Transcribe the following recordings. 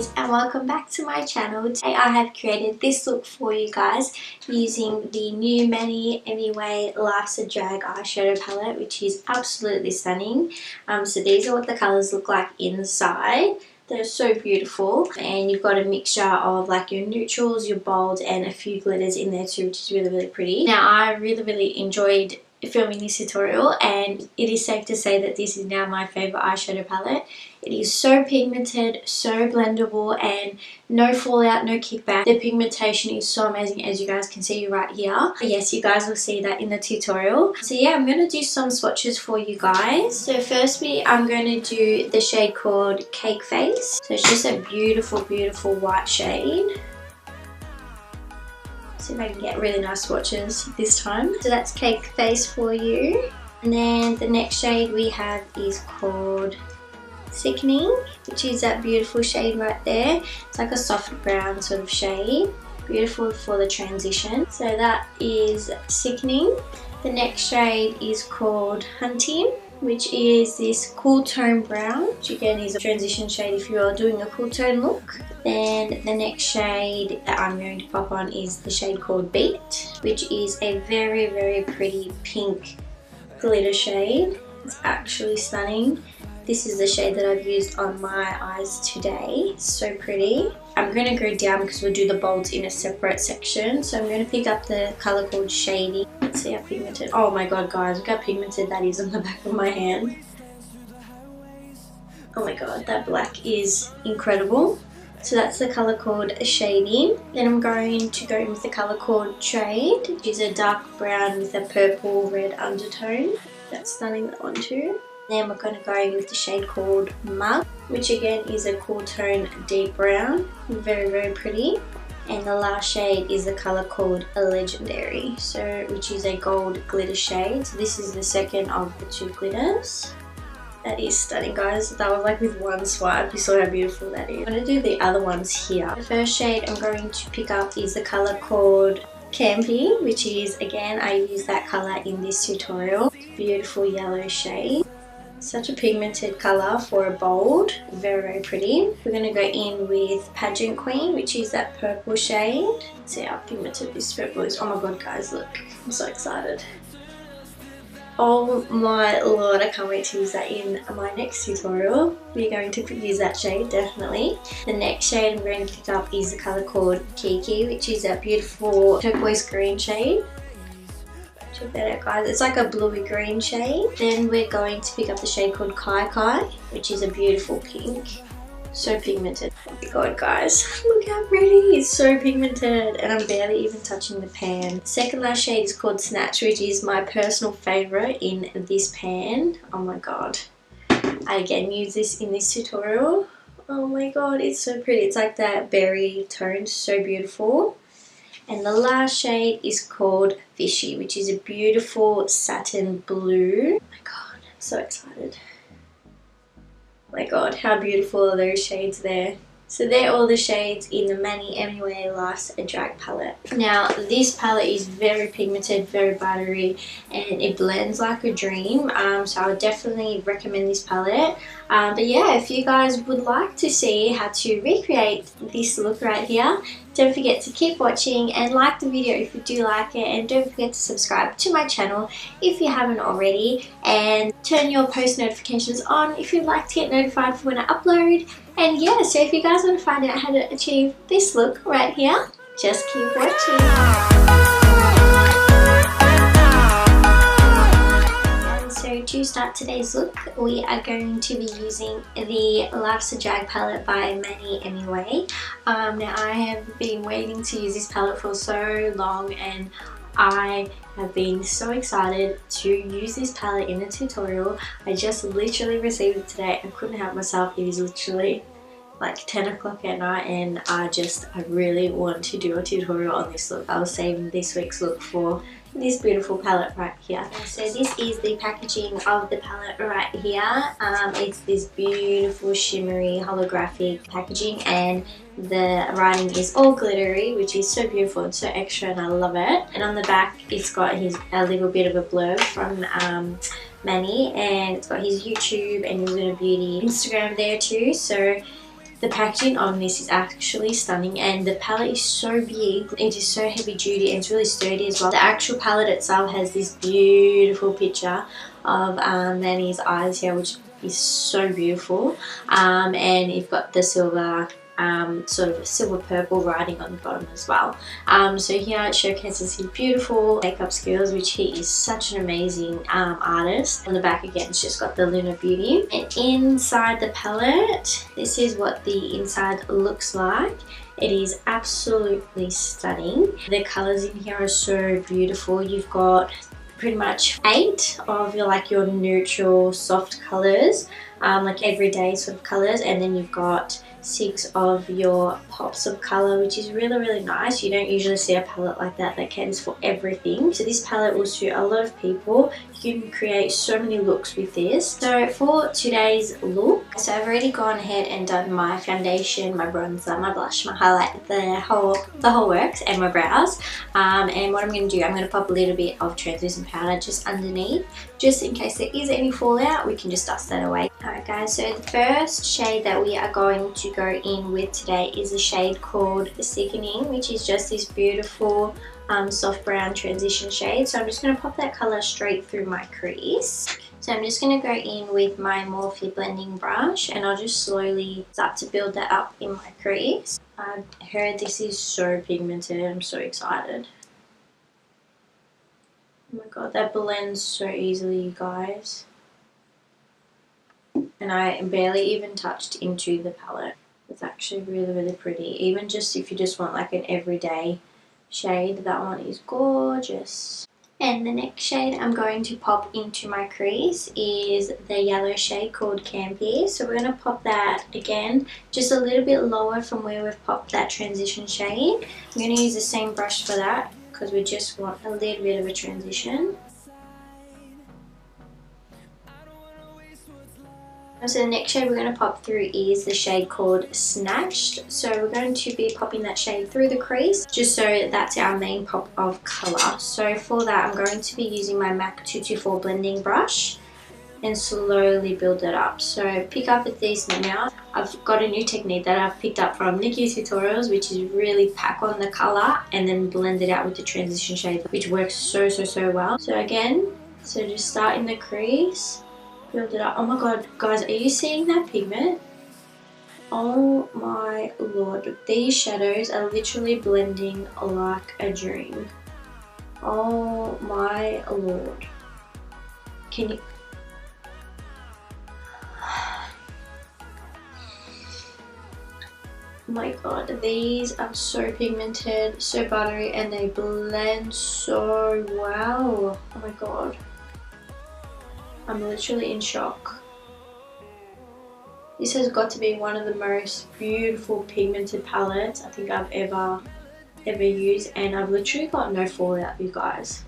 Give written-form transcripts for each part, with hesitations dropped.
beauties, and welcome back to my channel. Today I have created this look for you guys using the new Manny Life's a Drag eyeshadow palette, which is absolutely stunning. So these are what the colours look like inside. They're so beautiful, and you've got a mixture of like your neutrals, your bolds, and a few glitters in there too, which is really pretty. Now I really enjoyed filming this tutorial, and it is safe to say that this is now my favourite eyeshadow palette. It is so pigmented, so blendable, and no fallout, no kickback. The pigmentation is so amazing, as you guys can see right here. Yes, you guys will see that in the tutorial. So yeah, I'm going to do some swatches for you guys. So firstly, I'm going to do the shade called Cake Face. So it's just a beautiful white shade. See if I can get really nice swatches this time. So that's Cake Face for you. And then the next shade we have is called Sickening, which is that beautiful shade right there. It's like a soft brown sort of shade. Beautiful for the transition. So that is Sickening. The next shade is called Hunting, which is this cool tone brown, which again is a transition shade if you are doing a cool tone look. Then the next shade that I'm going to pop on is the shade called Beat, which is a very pretty pink glitter shade. It's actually stunning. This is the shade that I've used on my eyes today. It's so pretty. I'm going to go down because we'll do the bolds in a separate section. So I'm going to pick up the colour called Shady. Let's see how pigmented. Oh my god, guys, look how pigmented that is on the back of my hand. Oh my god, that black is incredible. So that's the colour called Shady. Then I'm going to go in with the colour called Trade, which is a dark brown with a purple red undertone. That's stunning, that one too. Then we're going to go in with the shade called Mug, which again is a cool tone deep brown. Very pretty. And the last shade is the colour called Legendary, which is a gold glitter shade. So this is the second of the two glitters. That is stunning, guys. That was like with one swipe. You saw how beautiful that is. I'm going to do the other ones here. The first shade I'm going to pick up is the colour called Campy, which is, again, I use that colour in this tutorial. Beautiful yellow shade. Such a pigmented colour for a bold. Very pretty. We're going to go in with Pageant Queen, which is that purple shade. Let's see how pigmented this purple is. Oh my god, guys, look. I'm so excited. Oh my lord, I can't wait to use that in my next tutorial. We're going to use that shade, definitely. The next shade I'm going to pick up is the colour called Kiki, which is that beautiful turquoise green shade. Check that out, guys. It's like a bluey green shade. Then we're going to pick up the shade called Kai Kai, which is a beautiful pink. So pigmented. Oh my god, guys. Look how pretty. It's so pigmented. And I'm barely even touching the pan. Second last shade is called Snatch, which is my personal favourite in this pan. Oh my god. I again use this in this tutorial. Oh my god, it's so pretty. It's like that berry tone. So beautiful. And the last shade is called Fishy, which is a beautiful satin blue. Oh my god, I'm so excited. Oh my god, how beautiful are those shades there. So they're all the shades in the Manny Life's a Drag palette. Now this palette is very pigmented, very buttery, and it blends like a dream. So I would definitely recommend this palette. But yeah, if you guys would like to see how to recreate this look right here, don't forget to keep watching and like the video if you do like it, and don't forget to subscribe to my channel if you haven't already, and turn your post notifications on if you'd like to get notified for when I upload. And yeah, so if you guys want to find out how to achieve this look right here, just keep watching. So to start today's look, we are going to be using the Life's a Drag palette by Manny. Now I have been waiting to use this palette for so long, and I have been so excited to use this palette in a tutorial. I just literally received it today. I couldn't help myself. It is literally like 10 o'clock at night, and I really want to do a tutorial on this look. I was saving this week's look for this beautiful palette right here. So this is the packaging of the palette right here. It's this beautiful shimmery holographic packaging, and the writing is all glittery, which is so beautiful and so extra, and I love it. And on the back it's got a little bit of a blurb from Manny, and it's got his YouTube and his Lunar Beauty Instagram there too. So The packaging on this is actually stunning, and the palette is so big. It is so heavy duty and it's really sturdy as well. The actual palette itself has this beautiful picture of Manny's eyes here, which is so beautiful. And you've got the silver sort of silver purple writing on the bottom as well. So here it showcases his beautiful makeup skills, which he is such an amazing artist. On the back again, it's just got the Lunar Beauty. And inside the palette, this is what the inside looks like. It is absolutely stunning. The colours in here are so beautiful. You've got pretty much 8 of your neutral soft colours, like everyday sort of colours, and then you've got 6 of your pops of colour, which is really nice. You don't usually see a palette like that caters for everything. So this palette will suit a lot of people. You can create so many looks with this. So for today's look, so I've already gone ahead and done my foundation, my bronzer, my blush, my highlight, the whole works, and my brows. And what I'm going to do, I'm going to pop a little bit of translucent powder just underneath, just in case there is any fallout. We can just dust that away. Alright guys, so the first shade that we are going to go in with today is a shade called Sickening, which is just this beautiful soft brown transition shade. So I'm just going to pop that colour straight through my crease. So I'm just going to go in with my Morphe blending brush, and I'll just slowly start to build that up in my crease. I've heard this is so pigmented. I'm so excited. Oh my god, that blends so easily, you guys. And I barely even touched into the palette. It's actually really pretty. Even just if you just want like an everyday shade, that one is gorgeous. And the next shade I'm going to pop into my crease is the yellow shade called Campy. So we're going to pop that again just a little bit lower from where we've popped that transition shade. I'm going to use the same brush for that because we just want a little bit of a transition. So the next shade we're going to pop through is the shade called Snatched. So we're going to be popping that shade through the crease just so that's our main pop of colour. So for that I'm going to be using my MAC 224 blending brush and slowly build it up. So pick up with these now. I've got a new technique that I've picked up from Nikki's tutorials, which is really pack on the colour and then blend it out with the transition shade, which works so well. So again, so just start in the crease. Build it up. Oh my god, guys, are you seeing that pigment? Oh my lord, these shadows are literally blending like a dream. Oh my lord. Can you... Oh my god, these are so pigmented, so buttery, and they blend so well. Oh my god. I'm literally in shock. This has got to be one of the most beautiful pigmented palettes I think I've ever used, and I've literally got no fallout, you guys.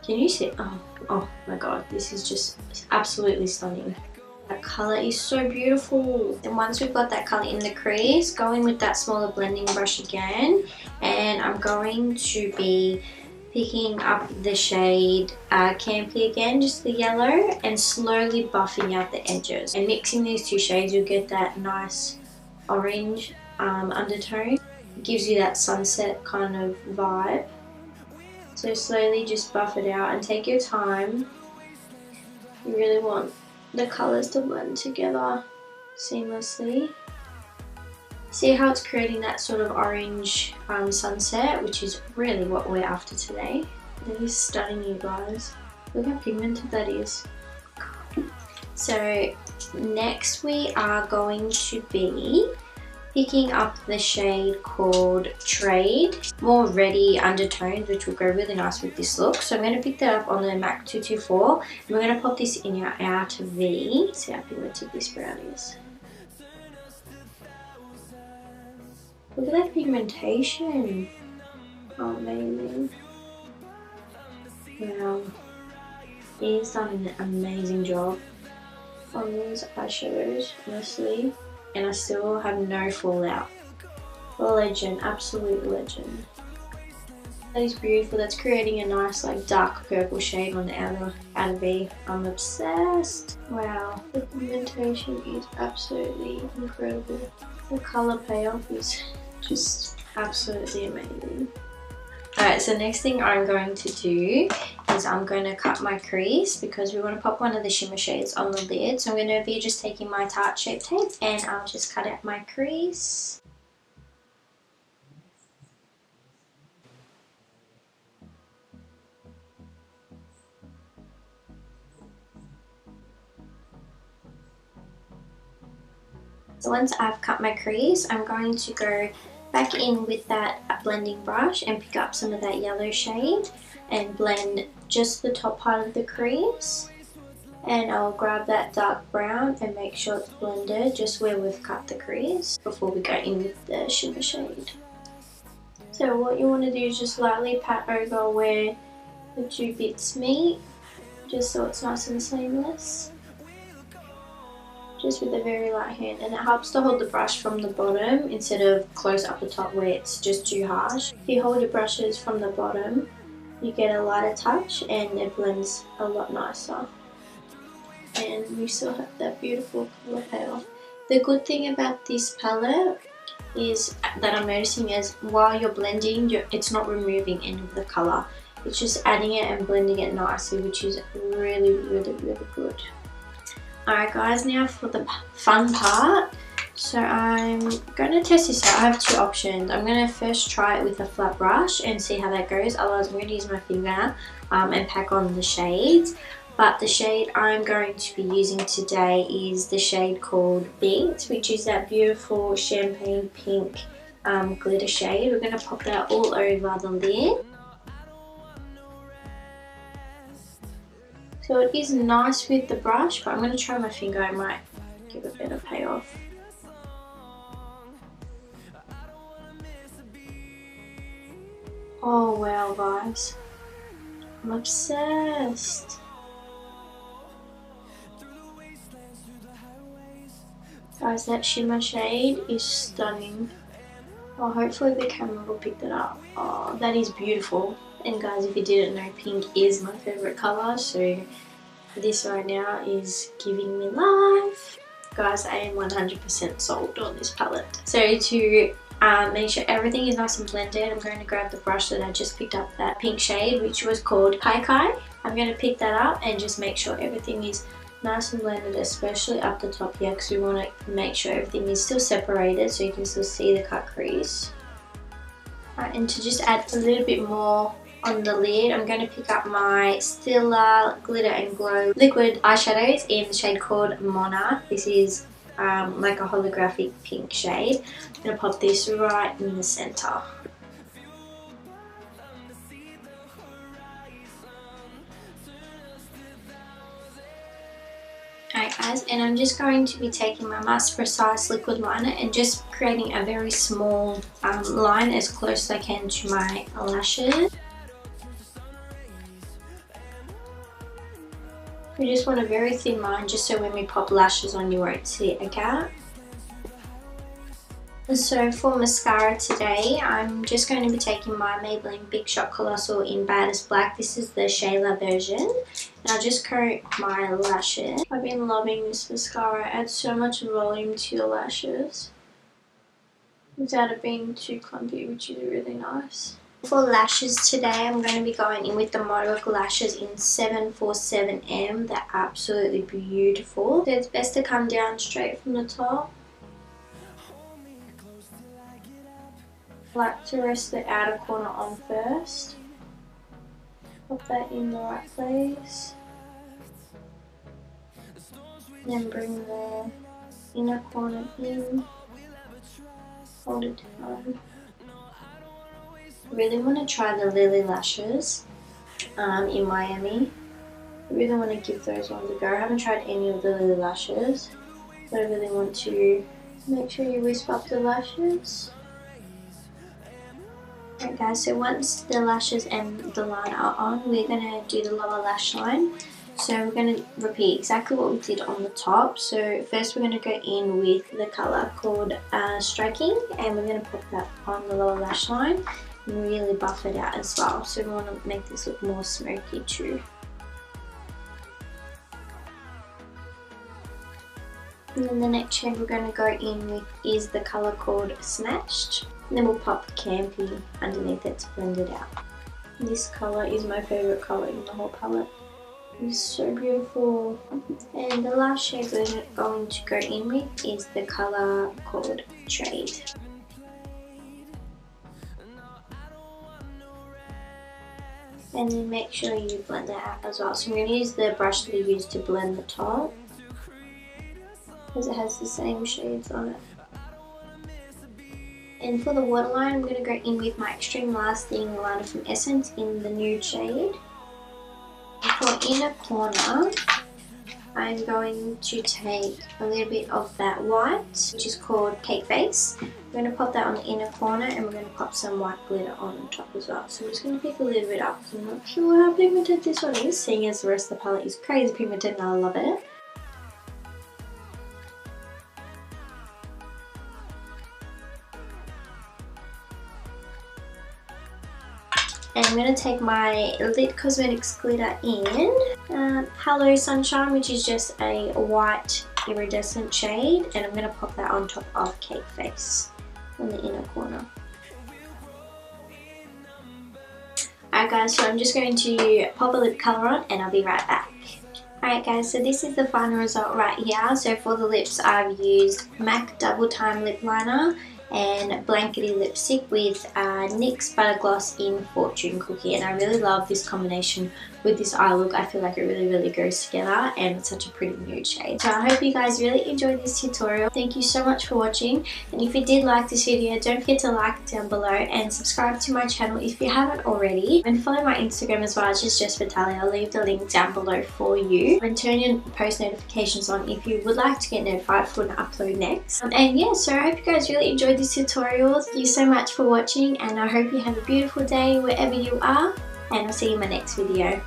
Can you see? Oh my god, this is just absolutely stunning. That colour is so beautiful. And once we've got that colour in the crease, go in with that smaller blending brush again, and I'm going to be picking up the shade Campy again, just the yellow, and slowly buffing out the edges. And mixing these two shades, you'll get that nice orange undertone. It gives you that sunset kind of vibe. So slowly just buff it out and take your time. You really want the colours to blend together seamlessly. See how it's creating that sort of orange sunset, which is really what we're after today. That is stunning, you guys. Look how pigmented that is. So next we are going to be picking up the shade called Trade. More reddy undertones, which will go really nice with this look. So I'm going to pick that up on the MAC 224. And we're going to pop this in our outer V. See how pigmented this brown is. Look at that pigmentation. Oh, amazing. Wow. He's done an amazing job on these eyeshadows, honestly. And I still have no fallout. Legend, absolute legend. That is beautiful. That's creating a nice like dark purple shade on the outer V. I'm obsessed. Wow, the pigmentation is absolutely incredible. The colour payoff is just absolutely amazing. Alright, so next thing I'm going to do is I'm going to cut my crease because we want to pop one of the shimmer shades on the lid. So I'm going to be just taking my Tarte Shape Tape and I'll just cut out my crease. So once I've cut my crease, I'm going to go back in with that blending brush and pick up some of that yellow shade and blend just the top part of the crease. And I'll grab that dark brown and make sure it's blended just where we've cut the crease before we go in with the shimmer shade. So what you want to do is just lightly pat over where the two bits meet, just so it's nice and seamless. Just with a very light hand, and it helps to hold the brush from the bottom instead of close up the top where it's just too harsh. If you hold your brushes from the bottom, you get a lighter touch and it blends a lot nicer. And we still have that beautiful colour payoff. The good thing about this palette is that I'm noticing is while you're blending, it's not removing any of the colour. It's just adding it and blending it nicely, which is really, really, really good. Alright guys, now for the fun part. So I'm going to test this out. I have two options. I'm going to first try it with a flat brush and see how that goes. Otherwise I'm going to use my finger and pack on the shades. But the shade I'm going to be using today is the shade called Beat, which is that beautiful champagne pink glitter shade. We're going to pop that all over the lid. So it is nice with the brush, but I'm going to try my finger. I might give a better payoff. Oh wow guys, I'm obsessed. Guys, that shimmer shade is stunning. Oh, hopefully the camera will pick that up. Oh, that is beautiful. And guys, if you didn't know, pink is my favourite colour, so this right now is giving me life. Guys, I am 100% sold on this palette. So to make sure everything is nice and blended, I'm going to grab the brush that I just picked up, that pink shade, which was called Kai Kai. I'm going to pick that up and just make sure everything is nice and blended, especially up the top here, because we want to make sure everything is still separated so you can still see the cut crease. And to just add a little bit more on the lid, I'm going to pick up my Stila Glitter and Glow liquid eyeshadows in the shade called Monarch. This is like a holographic pink shade. I'm going to pop this right in the centre. Alright guys, and I'm just going to be taking my Mass Precise liquid liner and just creating a very small line as close as I can to my lashes. We just want a very thin line just so when we pop lashes on you won't see a gap. So for mascara today, I'm just going to be taking my Maybelline Big Shot Colossal in Baddest Black. This is the Shayla version. And I'll just coat my lashes. I've been loving this mascara. It adds so much volume to your lashes without it being too clumpy, which is really nice. For lashes today, I'm going to be going in with the Modok lashes in 747M. They're absolutely beautiful. So it's best to come down straight from the top. I like to rest the outer corner on first. Pop that in the right place. Then bring the inner corner in. Hold it down. I really want to try the Lily lashes in Miami. I really want to give those ones a go. I haven't tried any of the Lily lashes, but I really want to make sure you wisp up the lashes. Alright guys, so once the lashes and the line are on, we're going to do the lower lash line. So we're going to repeat exactly what we did on the top. So first we're going to go in with the colour called Striking, and we're going to put that on the lower lash line. and really buff it out as well. So we want to make this look more smoky too. And then the next shade we're going to go in with is the colour called Snatched. And then we'll pop Campy underneath it to blend it out. This colour is my favourite colour in the whole palette. It's so beautiful. And the last shade we're going to go in with is the colour called Trade. And then make sure you blend that out as well. So I'm going to use the brush that we used to blend the top, because it has the same shades on it. And for the waterline, I'm going to go in with my Extreme Lasting liner from Essence in the nude shade. For inner corner, I'm going to take a little bit of that white, which is called Cake Face. I'm going to pop that on the inner corner, and we're going to pop some white glitter on top as well. So I'm just going to pick a little bit up, because I'm not sure how pigmented this one is, seeing as the rest of the palette is crazy pigmented and I love it. And I'm going to take my Lit Cosmetics glitter in Hello Sunshine, which is just a white iridescent shade, and I'm going to pop that on top of Cake Face on the inner corner. Alright guys, so I'm just going to pop a lip colour on and I'll be right back. Alright guys, so this is the final result right here. So for the lips, I've used MAC Double Time Lip Liner and Blankety Lipstick with NYX Butter Gloss in Fortune Cookie, and I really love this combination with this eye look. I feel like it really goes together, and it's such a pretty nude shade. So I hope you guys really enjoyed this tutorial. Thank you so much for watching, and if you did like this video, don't forget to like it down below and subscribe to my channel if you haven't already, and follow my Instagram as well, which is jessvitelli. I'll leave the link down below for you, and turn your post notifications on if you would like to get notified for when I upload next. And yeah, so I hope you guys really enjoyed this tutorial. Thank you so much for watching, and I hope you have a beautiful day wherever you are, and I'll see you in my next video.